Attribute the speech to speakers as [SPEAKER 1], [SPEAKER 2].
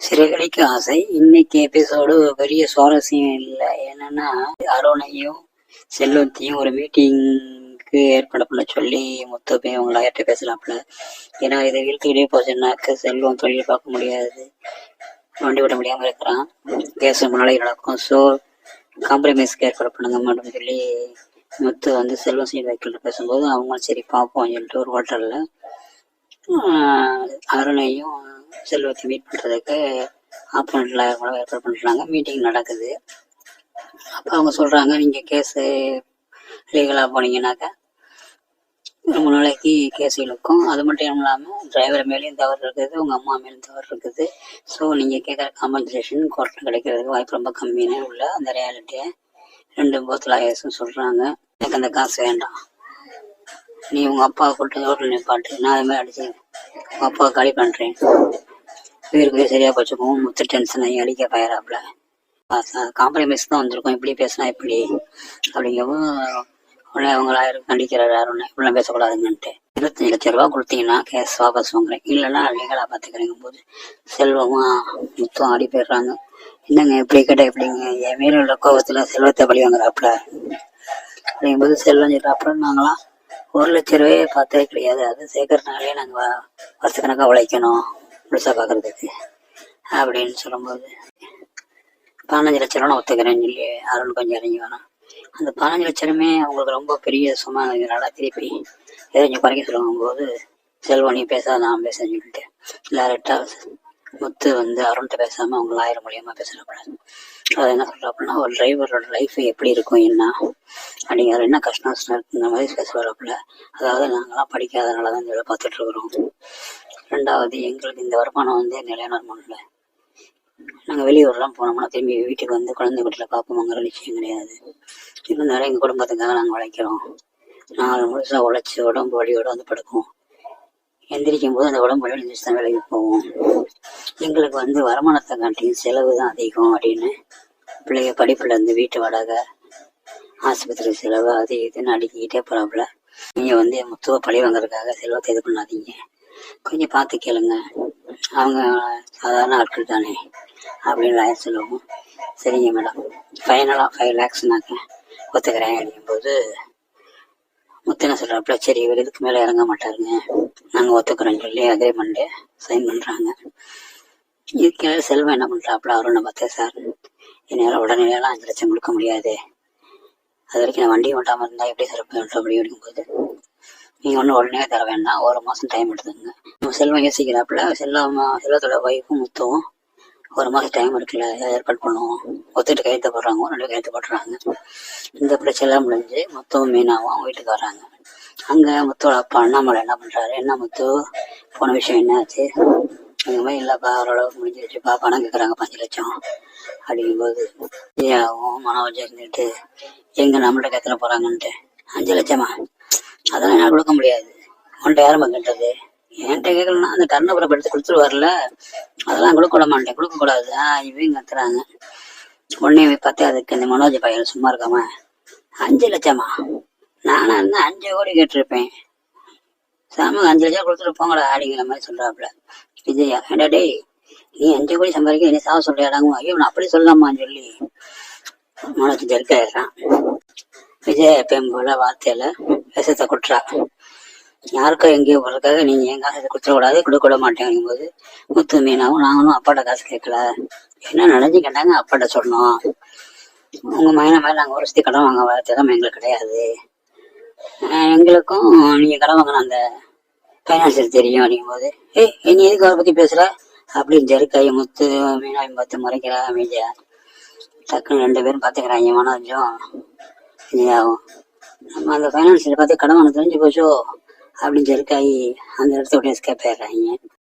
[SPEAKER 1] சிறகடிக்க ஆசை. இன்னைக்கு எபிசோடு பெரிய சுவாரஸ்யம் இல்லை. என்னன்னா, அருணையும் செல்வத்தையும் ஒரு மீட்டிங்க்கு ஏற்பாடு பண்ண சொல்லி முத்து போய் அவங்கள யார்கிட்ட பேசலாம்ல. ஏன்னா இதை இழுத்துக்கிட்டே போச்சுன்னாக்க செல்வம் தொழில் பார்க்க முடியாது, வண்டி விட முடியாம இருக்கிறான், கேஸ் முன்னாடி நடக்கும். ஸோ காம்ப்ரமைஸ்க்கு ஏற்பாடு பண்ணுங்க அப்படின்னு சொல்லி முத்து வந்து செல்வம் சீட் வைக்கல பேசும்போது அவங்களும் சரி பார்ப்போம் சொல்லிட்டு ஒரு ஹோட்டல்ல அருணையும் செல்வத்தை மீட் பண்றதுக்கு ஆப்போனண்ட்ல ஏற்பாடு பண்றாங்க. மீட்டிங் நடக்குது. அப்ப அவங்க சொல்றாங்க, நீங்க கேஸ் லீகலா போனீங்கன்னாக்கா ரொம்ப நாளைக்கு கேஸ் இழுக்கும். அது மட்டும் இல்லாம டிரைவர் மேலேயும் தவறு இருக்குது, உங்க அம்மா மேலும் தவறு இருக்குது. ஸோ நீங்க கேட்குற காம்பன்சேஷன் கோர்ட்ல கிடைக்கிறதுக்கு வாய்ப்பு ரொம்ப கம்மின்னு உள்ள அந்த ரியாலிட்டியை ரெண்டு போத் லாயர்ஸும் சொல்றாங்க. எனக்கு அந்த காசு வேண்டாம், நீ உங்க அப்பாவை கூட்டு ரோட்டில் நிப்பாட்டு, நான் அது மாதிரி அடிச்சு உங்க அப்பாவை காலி பண்றேன், வீருக்குள்ளே சரியா போச்சுக்கும். முத்து டென்ஷன் ஆகி அடிக்க பயிராப்ல. காம்ப்ரமைஸ் தான் வந்திருக்கோம், இப்படி பேசினா எப்படி அப்படிங்கவும் உடனே அவங்களா கண்டிக்கிறாரு அருண், இப்படிலாம் பேசக்கூடாதுங்கன்ட்டு. 25 லட்சம் ரூபா கொடுத்தீங்கன்னா கேஸ் வாபஸ் வாங்குறேன், இல்லைன்னா லீகலா பார்த்துக்கிறேங்க போது செல்வமும் முத்தும் ஆடி போயிடுறாங்க. என்னங்க எப்படி கேட்ட எப்படிங்க, என் மேல உள்ள கோபத்துல செல்வத்தை பழி வாங்குறாப்புல அப்படிங்கும்போது செல்வம் சொல்றாப்புல, நாங்களாம் 1 லட்சம் ரூபாயே பார்த்ததே கிடையாது, அது சேர்க்கறதுனாலே நாங்க வருஷக்கணக்காக உழைக்கணும் முழுசா பாக்குறதுக்கு அப்படின்னு சொல்லும்போது 15 லட்சம் ரூபா நான் ஒத்துக்கிறேன்னு சொல்லி அருண் கொஞ்சம் இறங்கி வேணாம். அந்த 15 லட்சமே அவங்களுக்கு ரொம்ப பெரிய சும்மா இதனால திருப்பி கொஞ்சம் குறைக்க சொல்லுவாங்க போது செல்வம் நீ பேசாத நான் பேசன்னு சொல்லிட்டு டேரக்டா முத்து வந்து அருண்கிட்ட பேசாம அவங்க லாயர் மூலியமா பேசுறப்படாது. அது என்ன சொல்றாப்புனா, ஒரு டிரைவரோட லைஃப் எப்படி இருக்கும் என்ன அப்படிங்கிற என்ன கஷ்டம் இந்த மாதிரி பேசுவாப்புல. அதாவது நாங்கெல்லாம் படிக்காதனாலதான் இந்த வேலை பார்த்துட்டு இருக்கிறோம், 2வது எங்களுக்கு இந்த வருமானம் வந்து நிலையான வருமானம் இல்லை, நாங்கள் வெளியூர்லாம் போனோம்னா திரும்பி வீட்டுக்கு வந்து குழந்தை வீட்டில் பார்ப்போங்கிற நிச்சயம் கிடையாது, இருந்தாலும் எங்கள் குடும்பத்துக்காக நாங்கள் உழைக்கிறோம், 4 முழுசா உழைச்சி உடம்பு வலியோட வந்து படுக்கும், எந்திரிக்கும் போது அந்த உடம்பு வலியோட எந்திரிச்சு தான் வேலைக்கு போவோம், எங்களுக்கு வந்து வருமானத்தை காட்டியும் செலவு தான் அதிகம் அப்படின்னு பிள்ளைங்க படிப்புல இருந்து வீட்டு வாடகை ஆஸ்பத்திரி செலவு அது இதுன்னு அடிக்கிட்டே போறாப்புல. நீங்க வந்து முத்துவ பழி வாங்குறதுக்காக செல்வத்தை இது பண்ணாதீங்க, கொஞ்சம் பார்த்து கேளுங்க, அவங்க சாதாரண ஆட்கள் தானே அப்படின்னு லாயர் சொல்லுவோம். சரிங்க மேடம், ஃபைனலா 5 lakhsனாக்க ஒத்துக்கிறேன் அப்படிங்கும்போது முத்து என்ன சொல்றாப்புல, சரி இவர் இதுக்கு மேல இறங்க மாட்டாருங்க, நாங்க ஒத்துக்கிறோன்னு சொல்லி அக்ரிமெண்ட் சைன் பண்றாங்க. இதுக்கு செல்வம் என்ன பண்றாப்புல, அருணை பார்த்தேன் சார் என்னால உடனேலாம் 5 லட்சம் கொடுக்க முடியாது, அது வரைக்கும் நான் வண்டி ஓட்டாம இருந்தா எப்படி சிறப்பு அப்படி அப்படிங்கும்போது நீங்க ஒன்றும் உடனே தர வேண்டாம், 1 மாசம் டைம் எடுத்துங்க. செல்வம் யோசிக்கிறாப்புல, செல்வத்தோட ஒய்ஃபும் முத்துவும் 1 மாசம் டைம் இருக்குல்ல, ஏற்பாடு பண்ணுவோம், ஒத்துட்டு கையெழுத்து போடுறாங்க, 2 கையெழுத்து போட்டுறாங்க. இந்த பிரச்சனை முடிஞ்சு முத்துவும் மீனாவும் அவங்க வீட்டுக்கு வர்றாங்க. அங்க முத்தோட அப்பா அண்ணாமலை என்ன பண்றாரு, என்ன முத்து போன விஷயம் என்ன ஆச்சு, இந்த மாதிரி இல்லப்பா ஓரளவுக்கு முடிஞ்சிருச்சுப்பா, பணம் கேட்கறாங்க 5 லட்சம் அப்படிங்கும்போது ஏவும் மனோஜ் இருந்துட்டு எங்க நம்மள்ட்ட கேட்கற போறாங்கன்ட்டு 5 லட்சமா அதெல்லாம் என்னால கொடுக்க முடியாது, உன்ட்ட யாரும் கேட்டது, என்கிட்ட கேட்கலன்னா அந்த கருணபுரம் எடுத்து கொடுத்துருவார்ல, அதெல்லாம் கொடுக்க விட மாட்டேன், கொடுக்க கூடாது இவங்க கத்துறாங்க. உடனே பார்த்து அதுக்கு இந்த மனோஜ் பையன் சும்மா இருக்காம 5 லட்சமா, நானா இருந்தா 5 கோடி கேட்டிருப்பேன், சாமி 5 லட்சம் கொடுத்துட்டு போங்கடா அப்படிங்கிற மாதிரி சொல்றாப்புல. விஜயா, ஏண்டா டேய் நீ 5 கோடி சம்பாதிக்க நீ சாவ சொல்றியாடாங்க, ஐயோ நான் அப்படி சொல்லலாமான்னு சொல்லி மனோஜ் ஜெர்க்காயிடுறான். விஜயா எப்பயும் போல வார்த்தையில விஷத்தை குட்டுறா, யாருக்கும் எங்கேயோ போறதுக்காக நீங்க என் காசு கொடுத்துட கூடாது, கொடுக்க விட மாட்டேங்கும் போது முத்து மீனாவும் நாங்களும் அப்பாட்ட காசு கேட்கல, என்ன நினைஞ்சு கேட்டாங்க அப்பாட்ட சொன்னோம், உங்க மைனா மேல நாங்க ஒரு கடன் வாங்க திறமை எங்களுக்கு கிடையாது, எங்களுக்கும் நீங்க கடன் வாங்கின அந்த பைனான்சியல் தெரியும் அப்படிங்கும் போது நீ எதுக்கு அவரை பத்தி பேசுற அப்படின்னு ஜெருக்காய் முத்து மீனாவையும் பார்த்து முறைக்கிறா. அமைதியா டக்குன்னு 2 பேரும் பாத்துக்கிறாங்க, மனோஜும் விஜயாவும். நம்ம அந்த பைனான்சியல் பார்த்து கடன் வாங்க தெரிஞ்சு போச்சோ அப்படின்னு ஜெருக்காயி அந்த இடத்த உடனே எஸ்கேப் ஆயிடுறாங்க.